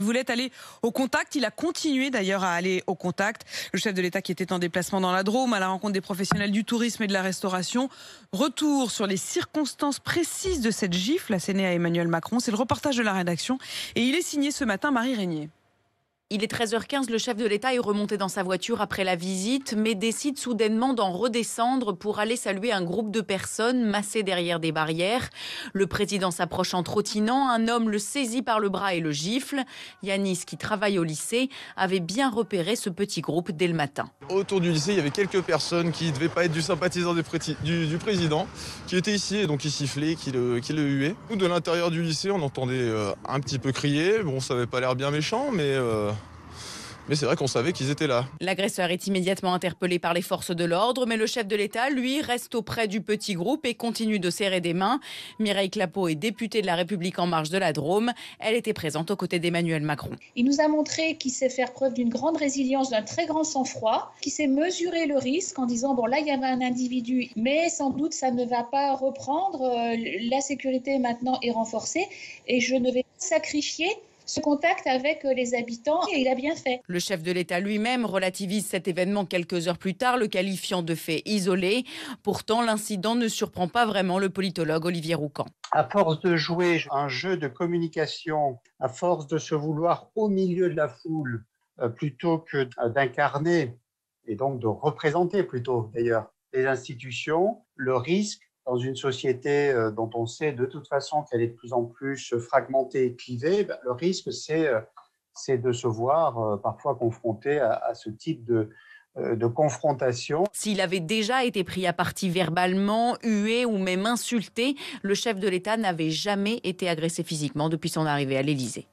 Il voulait aller au contact, il a continué d'ailleurs à aller au contact. Le chef de l'État qui était en déplacement dans la Drôme à la rencontre des professionnels du tourisme et de la restauration. Retour sur les circonstances précises de cette gifle assénée à Emmanuel Macron. C'est le reportage de la rédaction et il est signé ce matin Marie Régnier. Il est 13h15, le chef de l'État est remonté dans sa voiture après la visite, mais décide soudainement d'en redescendre pour aller saluer un groupe de personnes massées derrière des barrières. Le président s'approche en trottinant, un homme le saisit par le bras et le gifle. Yanis, qui travaille au lycée, avait bien repéré ce petit groupe dès le matin. Autour du lycée, il y avait quelques personnes qui ne devaient pas être du sympathisant du président, qui étaient ici et donc qui sifflaient, qui le huaient. Nous, de l'intérieur du lycée, on entendait un petit peu crier. Bon, ça n'avait pas l'air bien méchant, mais c'est vrai qu'on savait qu'ils étaient là. L'agresseur est immédiatement interpellé par les forces de l'ordre, mais le chef de l'État, lui, reste auprès du petit groupe et continue de serrer des mains. Mireille Clapeau est députée de La République En Marche de la Drôme. Elle était présente aux côtés d'Emmanuel Macron. Il nous a montré qu'il sait faire preuve d'une grande résilience, d'un très grand sang-froid, qu'il sait mesurer le risque en disant, bon là il y avait un individu, mais sans doute ça ne va pas reprendre, la sécurité maintenant est renforcée et je ne vais pas sacrifier ce contact avec les habitants, et il a bien fait. Le chef de l'État lui-même relativise cet événement quelques heures plus tard, le qualifiant de fait isolé. Pourtant, l'incident ne surprend pas vraiment le politologue Olivier Roucan. À force de jouer un jeu de communication, à force de se vouloir au milieu de la foule, plutôt que d'incarner, et donc de représenter plutôt d'ailleurs, les institutions, le risque dans une société dont on sait de toute façon qu'elle est de plus en plus fragmentée et clivée, le risque, c'est de se voir parfois confronté à ce type de confrontation. S'il avait déjà été pris à partie verbalement, hué ou même insulté, le chef de l'État n'avait jamais été agressé physiquement depuis son arrivée à l'Élysée.